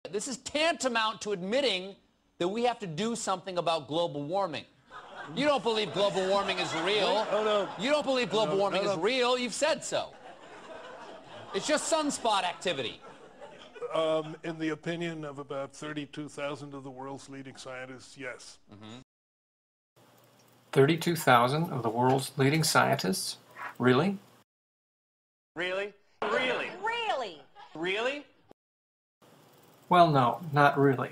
This is tantamount to admitting that we have to do something about global warming. You don't believe global warming is real. Oh, no. You don't believe global warming is real. You've said so. It's just sunspot activity. In the opinion of about 32,000 of the world's leading scientists, yes. 32,000 of the world's leading scientists? Really? Really? Really? Really? Really? Well, no, not really.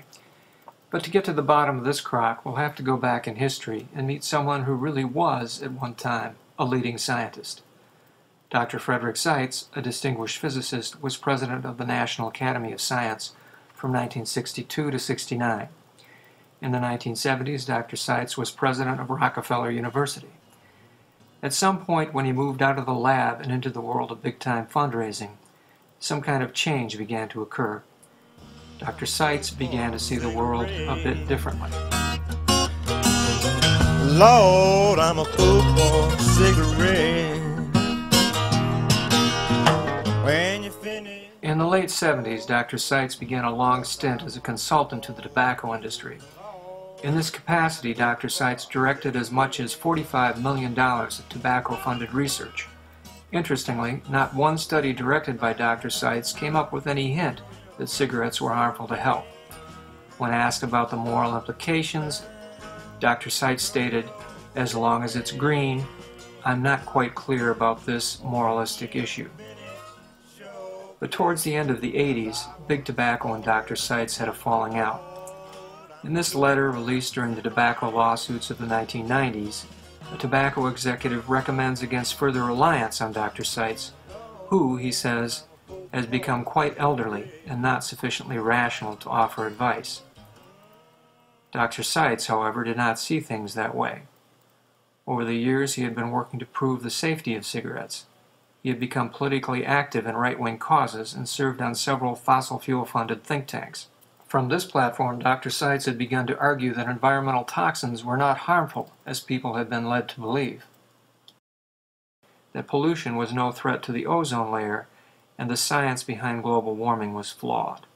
But to get to the bottom of this crock, we'll have to go back in history and meet someone who really was, at one time, a leading scientist. Dr. Frederick Seitz, a distinguished physicist, was president of the National Academy of Science from 1962 to 69. In the 1970s, Dr. Seitz was president of Rockefeller University. At some point when he moved out of the lab and into the world of big-time fundraising, some kind of change began to occur. Dr. Seitz began to see the world a bit differently. Lord, I'm a fool for a cigarette. When you finish. In the late 70s, Dr. Seitz began a long stint as a consultant to the tobacco industry. In this capacity, Dr. Seitz directed as much as $45 million of tobacco-funded research. Interestingly, not one study directed by Dr. Seitz came up with any hint that cigarettes were harmful to health. When asked about the moral implications, Dr. Seitz stated, "As long as it's green, I'm not quite clear about this moralistic issue." But towards the end of the 80s, Big Tobacco and Dr. Seitz had a falling out. In this letter, released during the tobacco lawsuits of the 1990s, a tobacco executive recommends against further reliance on Dr. Seitz, who, he says, has become quite elderly and not sufficiently rational to offer advice. Dr. Seitz, however, did not see things that way. Over the years, he had been working to prove the safety of cigarettes. He had become politically active in right-wing causes and served on several fossil fuel-funded think tanks. From this platform, Dr. Seitz had begun to argue that environmental toxins were not harmful, as people had been led to believe. That pollution was no threat to the ozone layer, and the science behind global warming was flawed.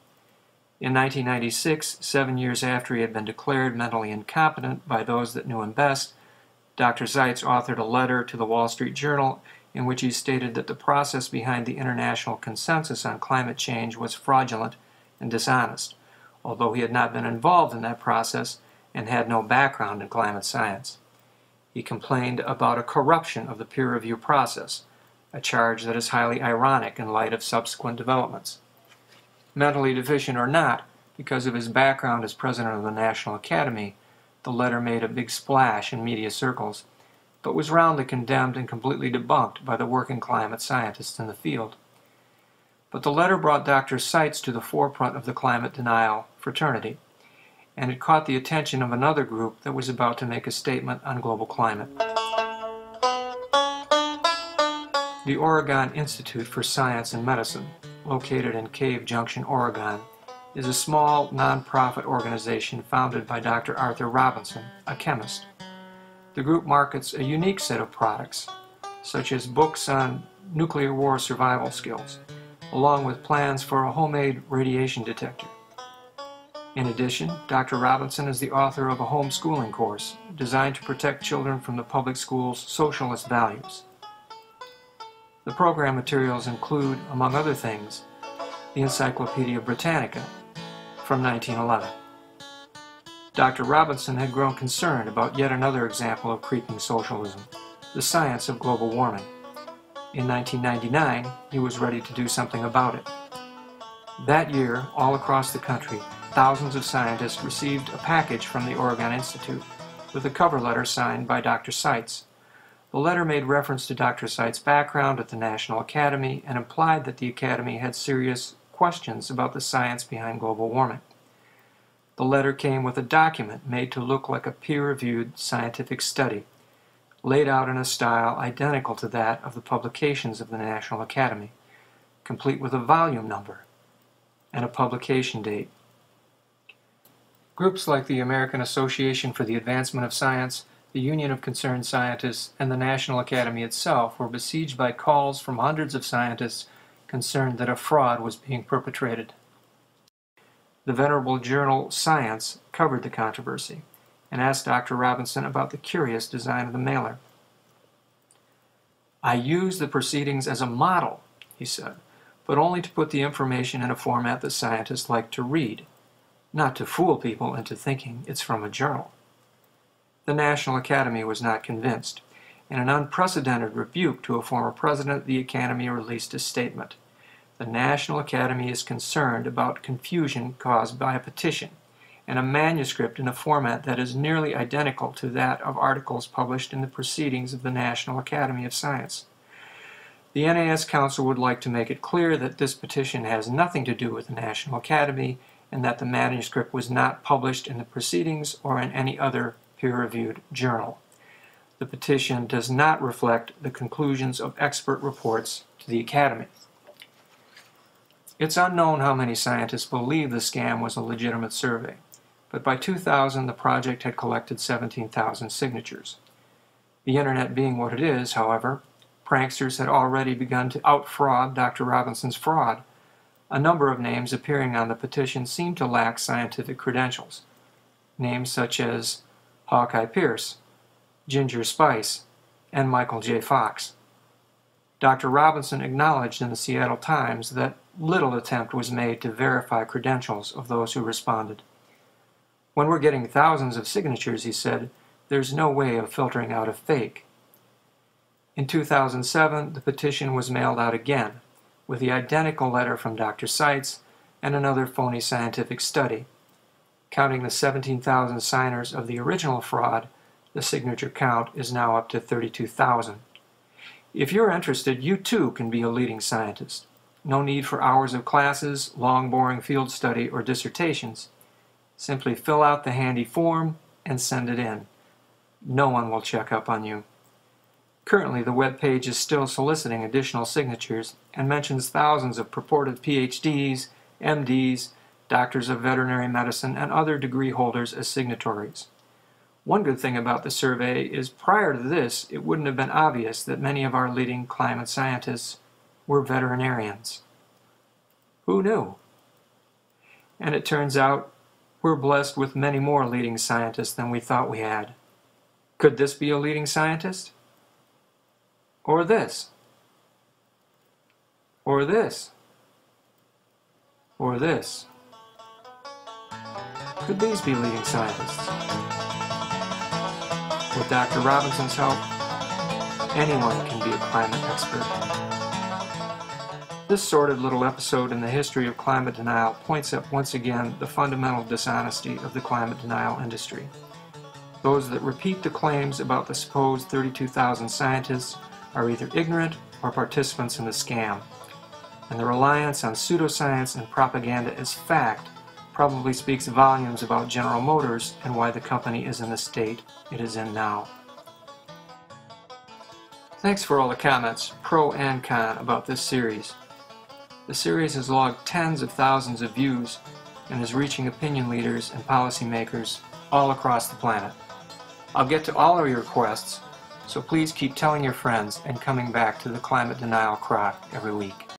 In 1996, 7 years after he had been declared mentally incompetent by those that knew him best, Dr. Seitz authored a letter to the Wall Street Journal in which he stated that the process behind the international consensus on climate change was fraudulent and dishonest, although he had not been involved in that process and had no background in climate science. He complained about a corruption of the peer review process, a charge that is highly ironic in light of subsequent developments. Mentally deficient or not, because of his background as president of the National Academy, the letter made a big splash in media circles, but was roundly condemned and completely debunked by the working climate scientists in the field. But the letter brought Dr. Seitz to the forefront of the climate denial fraternity, and it caught the attention of another group that was about to make a statement on global climate. The Oregon Institute for Science and Medicine, located in Cave Junction, Oregon, is a small, non-profit organization founded by Dr. Arthur Robinson, a chemist. The group markets a unique set of products, such as books on nuclear war survival skills, along with plans for a homemade radiation detector. In addition, Dr. Robinson is the author of a homeschooling course designed to protect children from the public school's socialist values. The program materials include, among other things, the Encyclopedia Britannica from 1911. Dr. Robinson had grown concerned about yet another example of creeping socialism, the science of global warming. In 1999, he was ready to do something about it. That year, all across the country, thousands of scientists received a package from the Oregon Institute with a cover letter signed by Dr. Seitz. The letter made reference to Dr. Seitz's background at the National Academy and implied that the Academy had serious questions about the science behind global warming. The letter came with a document made to look like a peer-reviewed scientific study, laid out in a style identical to that of the publications of the National Academy, complete with a volume number and a publication date. Groups like the American Association for the Advancement of Science, the Union of Concerned Scientists, and the National Academy itself were besieged by calls from hundreds of scientists concerned that a fraud was being perpetrated. The venerable journal Science covered the controversy and asked Dr. Robinson about the curious design of the mailer. "I use the proceedings as a model," he said, "but only to put the information in a format that scientists like to read, not to fool people into thinking it's from a journal." The National Academy was not convinced. In an unprecedented rebuke to a former president, the Academy released a statement. The National Academy is concerned about confusion caused by a petition and a manuscript in a format that is nearly identical to that of articles published in the Proceedings of the National Academy of Science. The NAS Council would like to make it clear that this petition has nothing to do with the National Academy and that the manuscript was not published in the Proceedings or in any other peer-reviewed journal. The petition does not reflect the conclusions of expert reports to the Academy. It's unknown how many scientists believe the scam was a legitimate survey, but by 2000 the project had collected 17,000 signatures. The Internet being what it is, however, pranksters had already begun to out-fraud Dr. Robinson's fraud. A number of names appearing on the petition seemed to lack scientific credentials. Names such as Hawkeye Pierce, Ginger Spice, and Michael J. Fox. Dr. Robinson acknowledged in the Seattle Times that little attempt was made to verify credentials of those who responded. "When we're getting thousands of signatures," he said, "there's no way of filtering out a fake." In 2007, the petition was mailed out again, with the identical letter from Dr. Seitz and another phony scientific study. Counting the 17,000 signers of the original fraud, the signature count is now up to 32,000. If you're interested, you too can be a leading scientist. No need for hours of classes, long boring field study, or dissertations. Simply fill out the handy form and send it in. No one will check up on you. Currently, the web page is still soliciting additional signatures and mentions thousands of purported PhDs, MDs, doctors of veterinary medicine, and other degree holders as signatories. One good thing about the survey is prior to this, it wouldn't have been obvious that many of our leading climate scientists were veterinarians. Who knew? And it turns out we're blessed with many more leading scientists than we thought we had. Could this be a leading scientist? Or this? Or this? Or this? Could these be leading scientists? With Dr. Robinson's help, anyone can be a climate expert. This sordid little episode in the history of climate denial points up once again the fundamental dishonesty of the climate denial industry. Those that repeat the claims about the supposed 32,000 scientists are either ignorant or participants in the scam, and the reliance on pseudoscience and propaganda as fact probably speaks volumes about General Motors and why the company is in the state it is in now. Thanks for all the comments, pro and con, about this series. The series has logged tens of thousands of views and is reaching opinion leaders and policymakers all across the planet. I'll get to all of your requests, so please keep telling your friends and coming back to the Climate Denial Crock every week.